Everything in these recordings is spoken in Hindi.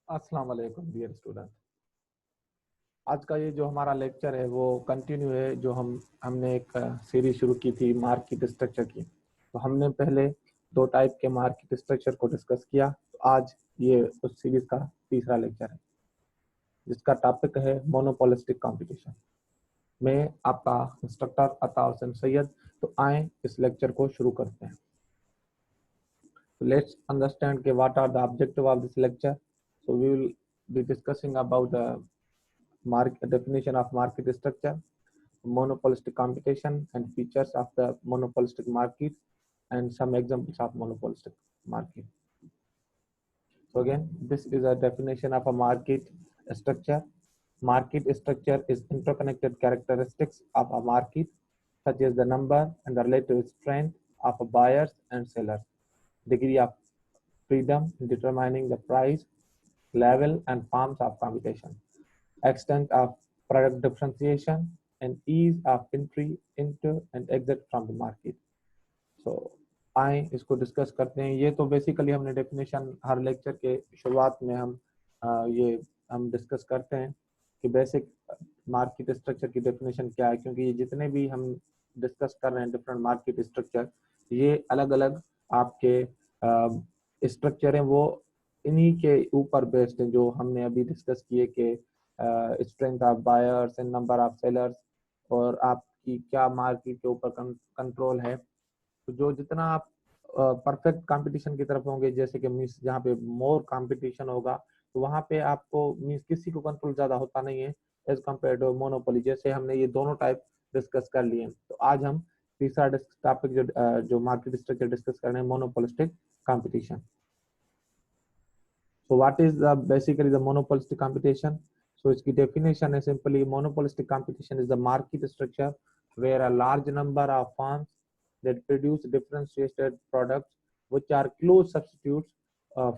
अस्सलाम वालेकुम डियर स्टूडेंट। आज का ये जो हमारा लेक्चर है वो कंटिन्यू है, जो हमने एक सीरीज शुरू की थी मार्केट स्ट्रक्चर की। तो हमने पहले दो टाइप के मार्केट स्ट्रक्चर को डिस्कस किया। तो आज ये उस सीरीज का तीसरा लेक्चर है जिसका टॉपिक है मोनोपोलिस्टिक कंपटीशन। मैं आपका इंस्ट्रक्टर अता हुसैन सैयद। तो आए इस लेक्चर को शुरू करते हैं। So let's understand what are the objective of this lecture. So we will be discussing about the definition of market structure, monopolistic competition, and features of the monopolistic market, and some examples of monopolistic market. So again, this is a definition of a market structure. Market structure is interconnected characteristics of a market, such as the number and the relative strength of buyers and sellers, degree of freedom in determining the price, level, and forms of competition, extent of product differentiation, and ease of entry into and exit from the market. So आए इसको डिस्कस करते हैं। ये तो बेसिकली हमने डेफिनेशन हर लेक्चर के शुरुआत में ये हम डिस्कस करते हैं कि बेसिक मार्केट स्ट्रक्चर की डेफिनेशन क्या है, क्योंकि ये जितने भी हम डिस्कस कर रहे हैं डिफरेंट मार्केट स्ट्रक्चर, ये अलग अलग आपके स्ट्रक्चर हैं, वो इन्हीं के ऊपर बेस्ड हैं जो हमने अभी डिस्कस किए कि strength of buyers and number of sellers, और आपकी क्या मार्केट के ऊपर कंट्रोल है। तो जो जितना आप परफेक्ट कंपटीशन की तरफ होंगे, जैसे कि मीन्स जहाँ पे मोर कंपटीशन होगा, तो वहाँ पे आपको मीन्स किसी को कंट्रोल ज्यादा होता नहीं है एज कम्पेयर टू मोनोपोली। जैसे हमने ये दोनों टाइप डिस्कस कर लिए। तो आज हम तीसरा टॉपिक जो मार्केट स्ट्रक्चर डिस्कस कर रहे हैं, monopolistic competition. So what is basically the monopolistic competition? So its definition is simply monopolistic competition is the market structure where a large number of firms that produce differentiated products which are close substitutes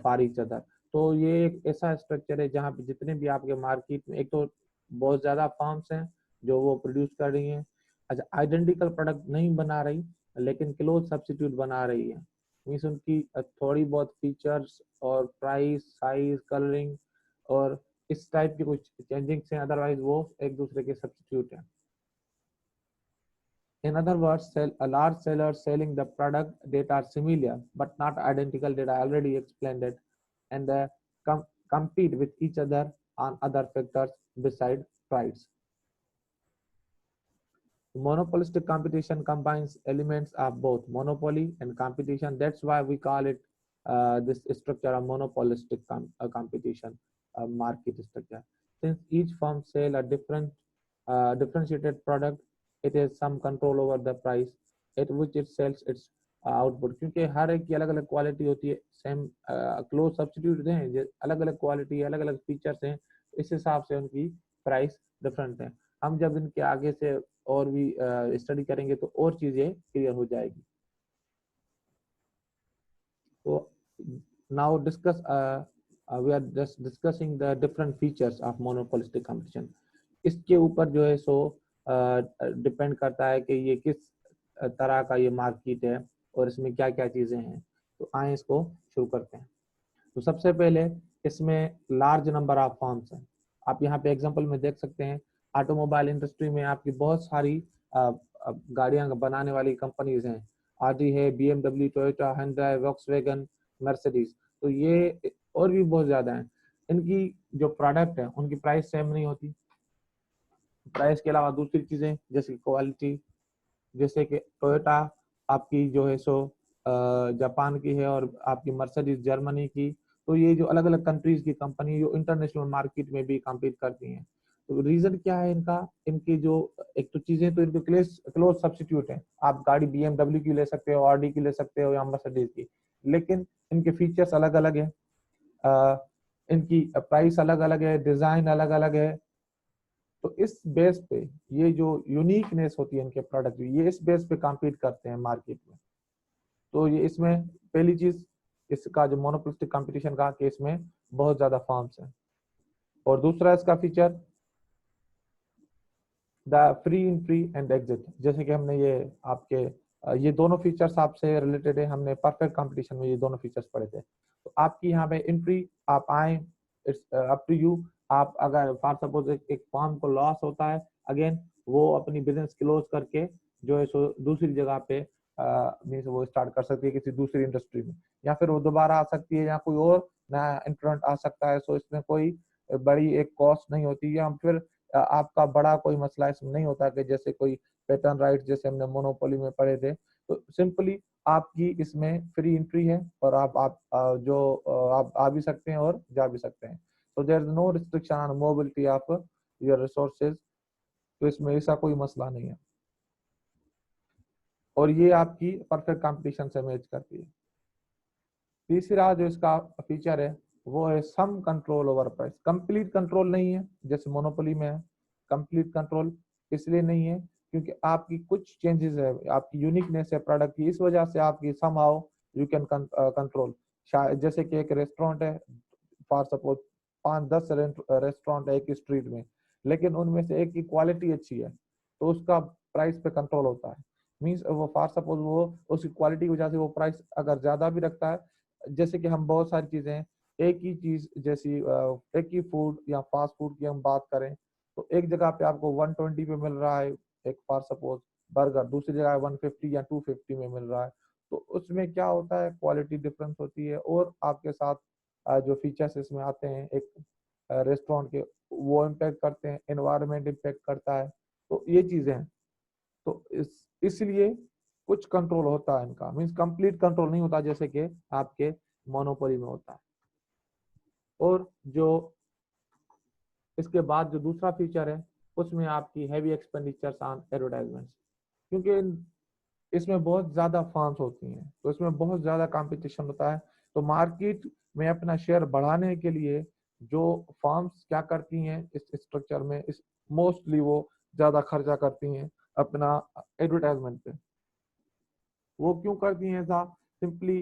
for each other. तो ये एक ऐसा स्ट्रक्चर है जहाँ पे जितने भी आपके मार्केट में एक तो बहुत ज्यादा फर्म्स हैं जो वो प्रोड्यूस कर रही हैं, अच्छा आइडेंटिकल प्रोडक्ट नहीं बना रही लेकिन क्लोज सब्स्टिट्यूट बना रही है। मीन्स उनकी थोड़ी बहुत फीचर्स और प्राइस, साइज, कलरिंग और इस टाइप की कुछ चेंजिंग्स हैं, अदरवाइज वो एक दूसरे के सब्स्टिट्यूट हैं। In other words, a large seller selling the product that are similar but not identical, that I already explained it, and compete with each other on other factors beside price. Monopolistic competition combines elements of both monopoly and competition. That's why we call it this structure a monopolistic competition market structure. Since each firm sell a differentiated product, it has some control over the price at which it sells its output. क्योंकि हर एक की अलग अलग क्वालिटी होती है, सेम क्लोज सब्स्टिट्यूट हैं, अलग अलग क्वालिटी, अलग अलग फीचर्स हैं, इस हिसाब से उनकी प्राइस डिफरेंट है। हम जब इनके आगे से और भी स्टडी करेंगे तो और चीजें क्लियर हो जाएगी। तो now discuss we are just discussing the different features of monopolistic competition. इसके ऊपर जो है सो डिपेंड करता है कि ये किस तरह का ये मार्केट है और इसमें क्या क्या चीजें हैं। तो आए इसको शुरू करते हैं। तो सबसे पहले इसमें लार्ज नंबर ऑफ फर्म्स हैं। आप यहाँ पे एग्जांपल में देख सकते हैं, ऑटोमोबाइल इंडस्ट्री में आपकी बहुत सारी गाड़ियां बनाने वाली कंपनीज हैं। आदि है, BMW, Toyota, hyundai, Volkswagen, Mercedes. तो ये और भी बहुत ज्यादा हैं। इनकी जो प्रोडक्ट है उनकी प्राइस सेम नहीं होती। प्राइस के अलावा दूसरी चीजें जैसे क्वालिटी, जैसे कि टोयोटा आपकी जो है सो जापान की है और आपकी मर्सिडीज जर्मनी की। तो ये जो अलग अलग कंट्रीज की कंपनी जो इंटरनेशनल मार्केट में भी कम्पीट करती हैं। तो रीजन क्या है इनका, इनकी जो एक तो चीजें तो इनके क्लोज सब्स्टिट्यूट है। आप गाड़ी BMW की ले सकते हो, ऑडी की ले सकते हो या मर्सिडीज की, लेकिन इनके फीचर्स अलग अलग है, इनकी प्राइस अलग अलग है, डिजाइन अलग अलग है। तो इस बेस पे ये जो यूनिकनेस होती है इनके प्रोडक्ट, ये इस बेस पे कम्पीट करते हैं मार्केट में। तो ये इसमें पहली चीज इसका जो मोनोपोलिस्टिक कंपटीशन का केस में बहुत ज्यादा फर्म्स हैं। और दूसरा इसका feature the free entry and exit. जैसे कि हमने ये दोनों फीचर्स आपसे रिलेटेड है, हमने परफेक्ट कंपटीशन में ये दोनों फीचर्स पढ़े थे। तो आपकी यहाँ पे एंट्री, आप आए इट्स अप टू यू। आप अगर फॉर सपोज एक फार्म को लॉस होता है, अगेन वो अपनी बिजनेस क्लोज करके जो है सो दूसरी जगह पे मीन्स वो स्टार्ट कर सकती है किसी दूसरी इंडस्ट्री में, या फिर वो दोबारा आ सकती है या कोई और नया इंट्रेंट आ सकता है। सो इसमें कोई बड़ी एक कॉस्ट नहीं होती, या फिर आपका बड़ा कोई मसला इसमें नहीं होता कि जैसे कोई पेटेंट राइट जैसे हमने मोनोपोली में पढ़े थे। तो सिंपली आपकी इसमें फ्री एंट्री है और आप आप आ भी सकते हैं और जा भी सकते हैं। तो there is no restriction on mobility of your resources. तो इसमें ऐसा कोई मसला नहीं है, और ये आपकी परफेक्ट कंपटीशन से मैच करती है। तीसरा जो इसका फीचर है वो है some control over price. Complete control नहीं है जैसे मोनोपोली में है। कंप्लीट कंट्रोल इसलिए नहीं है क्योंकि आपकी कुछ चेंजेस है, आपकी यूनिकनेस है प्रोडक्ट की, इस वजह से आपकी some how you can control. जैसे कि एक रेस्टोरेंट है, फॉर सपोज 5-10 रेस्टोरेंट है एक स्ट्रीट में, लेकिन उनमें से एक की क्वालिटी अच्छी है तो उसका प्राइस पे कंट्रोल होता है। मीन्स वो फॉर सपोज वो उसकी क्वालिटी की वजह से वो प्राइस अगर ज्यादा भी रखता है, जैसे कि हम बहुत सारी चीजें हैं, एक ही चीज जैसी एक ही फूड या फास्ट फूड की हम बात करें तो एक जगह पे आपको 120 पे मिल रहा है एक फॉर सपोज बर्गर, दूसरी जगह 150 या 250 में मिल रहा है। तो उसमें क्या होता है, क्वालिटी डिफरेंस होती है, और आपके साथ जो फीचर्स इसमें आते हैं एक रेस्टोरेंट के वो इम्पेक्ट करते हैं, एनवायरनमेंट इम्पेक्ट करता है। तो ये चीजें हैं। तो इसलिए कुछ कंट्रोल होता है इनका, मीन्स कंप्लीट कंट्रोल नहीं होता जैसे कि आपके मोनोपोली में होता है। और जो इसके बाद जो दूसरा फीचर है उसमें आपकी हैवी एक्सपेंडिचर्स ऑन एडवर्टाइजमेंट्स, क्योंकि इसमें बहुत ज्यादा फर्म्स होती हैं तो इसमें बहुत ज्यादा कंपटीशन होता है। तो मार्केट में अपना शेयर बढ़ाने के लिए जो फर्म्स क्या करती हैं इस स्ट्रक्चर में, इस मोस्टली वो ज्यादा खर्चा करती हैं अपना एडवर्टाइजमेंट पे। वो क्यों करती हैं ऐसा, सिंपली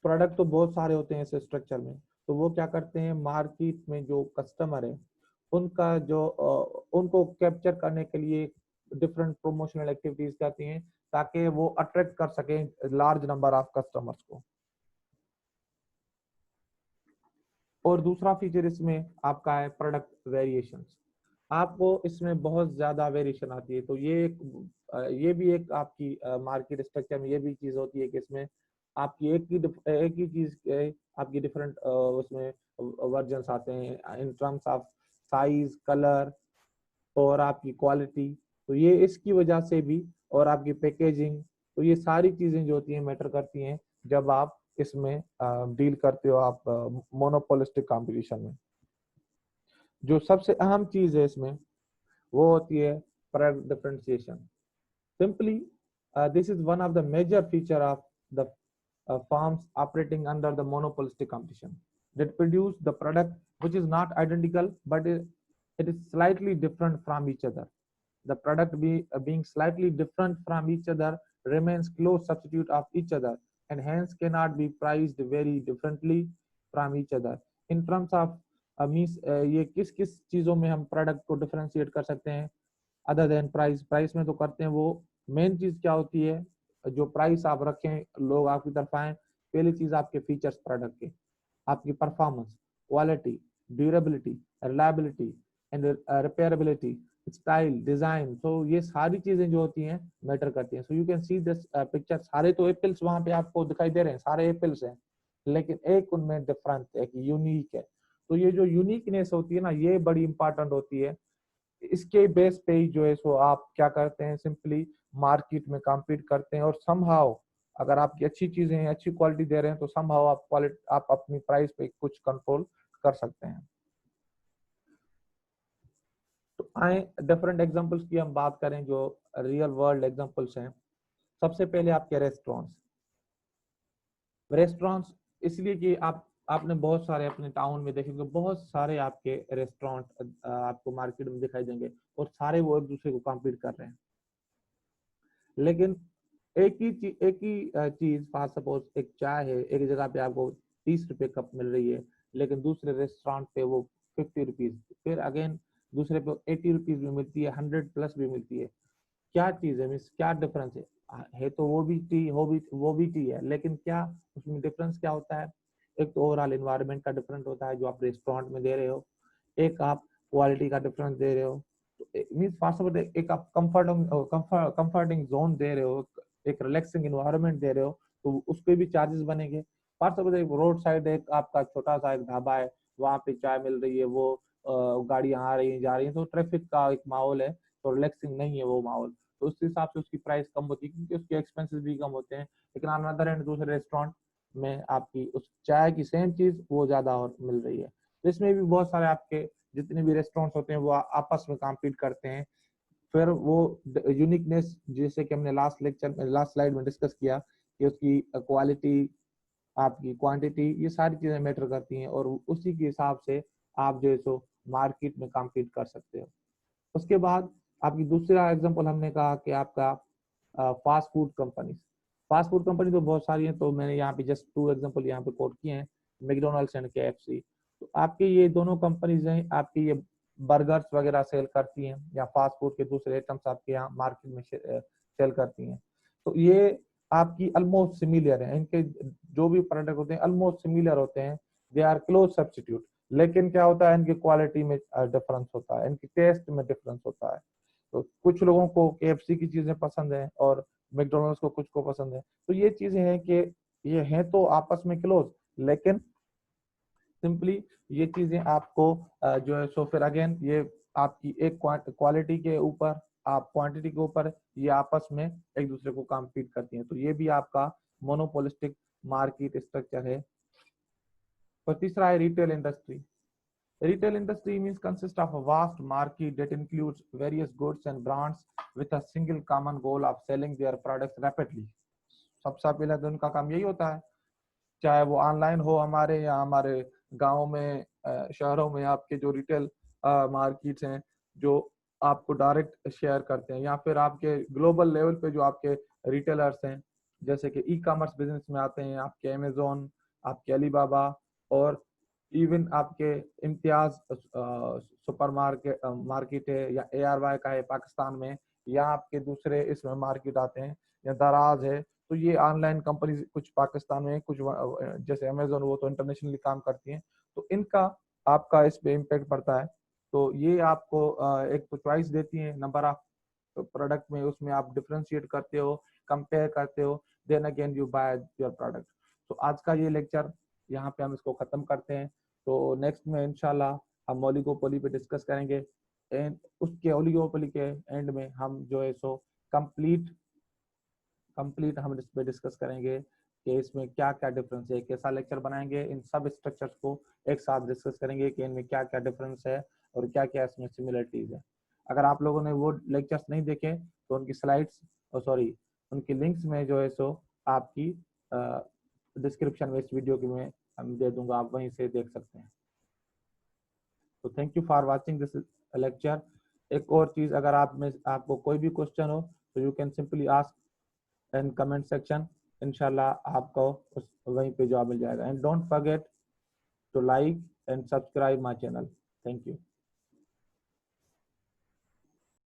प्रोडक्ट तो बहुत सारे होते हैं इस स्ट्रक्चर में, तो वो क्या करते हैं मार्केट में जो कस्टमर है उनका जो उनको कैप्चर करने के लिए डिफरेंट प्रोमोशनल एक्टिविटीज करती हैं ताकि वो अट्रैक्ट कर सके लार्ज नंबर ऑफ कस्टमर्स को। और दूसरा फीचर इसमें आपका है प्रोडक्ट वेरिएशंस। आपको इसमें बहुत ज्यादा वेरिएशन आती है, तो ये भी एक आपकी मार्केट स्ट्रक्चर में ये भी चीज होती है कि इसमें आपकी एक ही चीज आपकी डिफरेंट उसमें वर्जन्स आते हैं in terms of size, colour और आपकी क्वालिटी। तो ये इसकी वजह से भी, और आपकी पैकेजिंग, तो ये सारी चीजें जो होती हैं मैटर करती हैं जब आप इसमें डील करते हो आप मोनोपोलिस्टिक कंपटीशन में। जो सबसे अहम चीज है इसमें वो होती है product differentiation. Simply this is one of the major feature of the firms operating under the monopolistic competition that produce the product which is not identical but it is slightly different from each other. The product being slightly different from each other remains close substitute of each other and hence cannot be priced very differently from each other. In terms of means ये किस किस चीजों में हम प्रोडक्ट को डिफरेंशिएट कर सकते हैं अदर देन प्राइस। प्राइस में तो करते हैं, वो मेन चीज क्या होती है जो प्राइस आप रखें लोग आपकी तरफ आए, पहली चीज आपके फीचर्स प्रोडक्ट के, आपकी performance, quality, durability, reliability and repairability, style, design. तो ये सारी चीजें जो होती हैं मैटर करती हैं। So you can see this picture, सारे तो एप्पल्स वहां पे आपको दिखाई दे रहे हैं, सारे एप्पल्स हैं, लेकिन एक उनमें डिफरेंट है, यूनिक है। तो ये जो यूनिकनेस होती है ना, ये बड़ी इंपॉर्टेंट होती है। इसके बेस पे ही जो है सो आप क्या करते हैं, सिंपली मार्केट में कम्पीट करते हैं, और समहाउ अगर आपकी अच्छी चीजें हैं, अच्छी क्वालिटी दे रहे हैं, तो समहाउ आप अपनी प्राइस पे कुछ कंट्रोल कर सकते हैं। तो आए डिफरेंट एग्जांपल्स की हम बात करें जो रियल वर्ल्ड एग्जांपल्स हैं। सबसे पहले आपके रेस्टोरेंट्स। रेस्टोरेंट्स इसलिए कि आपने बहुत सारे अपने टाउन में देखेंगे, बहुत सारे आपके रेस्टोरेंट आपको मार्केट में दिखाई देंगे और सारे वो एक दूसरे को कम्पीट कर रहे हैं। लेकिन एक ही चीज फॉर सपोज एक चाय है, एक जगह पे आपको 30 रुपए कप मिल रही है, लेकिन दूसरे रेस्टोरेंट पे वो 50 रुपीज, फिर अगेन दूसरे पे 80 रुपीज भी मिलती है, 100 प्लस भी मिलती है। क्या चीज है, मीन्स क्या डिफरेंस है तो वो भी टी है, लेकिन क्या उसमें डिफरेंस क्या होता है, एक तो ओवरऑल इन्वायरमेंट का डिफरेंट होता है जो आप रेस्टोरेंट में दे रहे हो, एक आप क्वालिटी का डिफरेंस दे रहे हो, मीन्स फास्ट फूड एक आप कंफर्टिंग जोन दे रहे हो, एक रिलैक्सिंग इन्वायरमेंट दे रहे हो, तो उसके भी चार्जेस बनेंगे। फास्ट फूड एक रोड साइड एक आपका छोटा सा एक ढाबा है, वहाँ पे चाय मिल रही है, वो गाड़ियाँ आ रही हैं जा रही हैं, तो ट्रैफिक का एक माहौल है, तो रिलैक्सिंग नहीं है वो माहौल, तो उस हिसाब से उसकी प्राइस कम होती है क्योंकि उसके एक्सपेंसेस भी कम होते हैं। लेकिन ऑन अदर हैंड दूसरे रेस्टोरेंट में आपकी उस चाय की सेम चीज वो ज्यादा मिल रही है। तो इसमें भी बहुत सारे आपके जितने भी रेस्टोरेंट्स होते हैं वो आपस में कॉम्पीट करते हैं। फिर वो यूनिकनेस जैसे कि हमने लास्ट स्लाइड में डिस्कस किया कि उसकी क्वालिटी, आपकी क्वांटिटी, ये सारी चीजें मैटर करती हैं और उसी के हिसाब से आप जो है सो मार्केट में कॉम्पीट कर सकते हो। उसके बाद आपकी दूसरा एग्जांपल हमने कहा कि आपका fast food company. Fast food company तो बहुत सारी हैं, तो मैंने यहाँ पे जस्ट 2 एग्जांपल यहाँ पे कोट किए हैं, मैकडोनल्ड्स एंड KFC। तो आपके ये दोनों कंपनीज हैं, आपकी ये बर्गर्स वगैरह सेल करती हैं या फास्ट फूड के दूसरे आइटम्स आपके यहाँ मार्केट में सेल करती हैं। तो ये आपकी ऑलमोस्ट सिमिलर है, इनके जो भी प्रोडक्ट होते हैं ऑलमोस्ट सिमिलर होते हैं, दे आर क्लोज सब्स्टिट्यूट। लेकिन क्या होता है, इनकी क्वालिटी में डिफरेंस होता है, इनकी टेस्ट में डिफरेंस होता है। तो कुछ लोगों को KFC की चीजें पसंद है और मैकडोनल्ड्स को कुछ को पसंद है। तो ये चीजें हैं कि ये हैं तो आपस में क्लोज, लेकिन सिंपली ये चीजें आपको जो है सो फिर अगेन ये आपकी एक क्वालिटी के ऊपर, आप क्वांटिटी के ऊपर, ये आपस में एक दूसरे को कॉम्पीट करती हैं। तो ये भी आपका मोनोपोलिस्टिक मार्केट स्ट्रक्चर है। और तीसरा है retail industry. Retail industry means consists of a vast market that includes various goods and brands with a single common goal of selling their products rapidly. सबसे पहले तो उनका काम यही होता है, चाहे वो ऑनलाइन हो हमारे या हमारे गांव में, शहरों में आपके जो रिटेल मार्केट्स हैं जो आपको डायरेक्ट शेयर करते हैं, या फिर आपके ग्लोबल लेवल पे जो आपके रिटेलर्स हैं, जैसे कि ई-कॉमर्स बिजनेस में आते हैं आपके अमेजोन, आपके अलीबाबा, और इवन आपके इम्तियाज सुपर मार्केट है, या ARY का है पाकिस्तान में, या आपके दूसरे इसमें मार्केट आते हैं, या दराज है। तो ये ऑनलाइन कंपनी कुछ पाकिस्तान में, कुछ जैसे अमेजोन, वो तो इंटरनेशनली काम करती हैं, तो इनका आपका इस पे इम्पैक्ट पड़ता है। तो ये आपको एक तो चॉइस देती है नंबर ऑफ प्रोडक्ट में, उसमें आप डिफ्रेंशिएट करते हो, कंपेयर करते हो, then again you buy your product. तो आज का ये लेक्चर यहाँ पे हम इसको खत्म करते हैं। तो नेक्स्ट में इंशाल्लाह हम ओलिगोपोली पे डिस्कस करेंगे, एंड उसके ओलिगोपोली के एंड में हम जो है सो कंप्लीट हम इस पे डिस्कस करेंगे कि इसमें क्या क्या डिफरेंस है, कैसा लेक्चर बनाएंगे, इन सब स्ट्रक्चर्स को एक साथ डिस्कस करेंगे कि इनमें क्या क्या डिफरेंस है और क्या क्या इसमें सिमिलरिटीज है। अगर आप लोगों ने वो लेक्चर्स नहीं देखे तो उनकी स्लाइड्स, सॉरी उनकी लिंक्स में जो है सो आपकी डिस्क्रिप्शन में इस वीडियो की में हम दे दूंगा, आप वहीं से देख सकते हैं। तो thank you for watching this lecture. एक और चीज, अगर आपको कोई भी क्वेश्चन हो तो you can simply ask in comment section, इंशाल्लाह आपको वहीं पे जवाब मिल जाएगा। And don't forget to like and subscribe my channel. Thank you.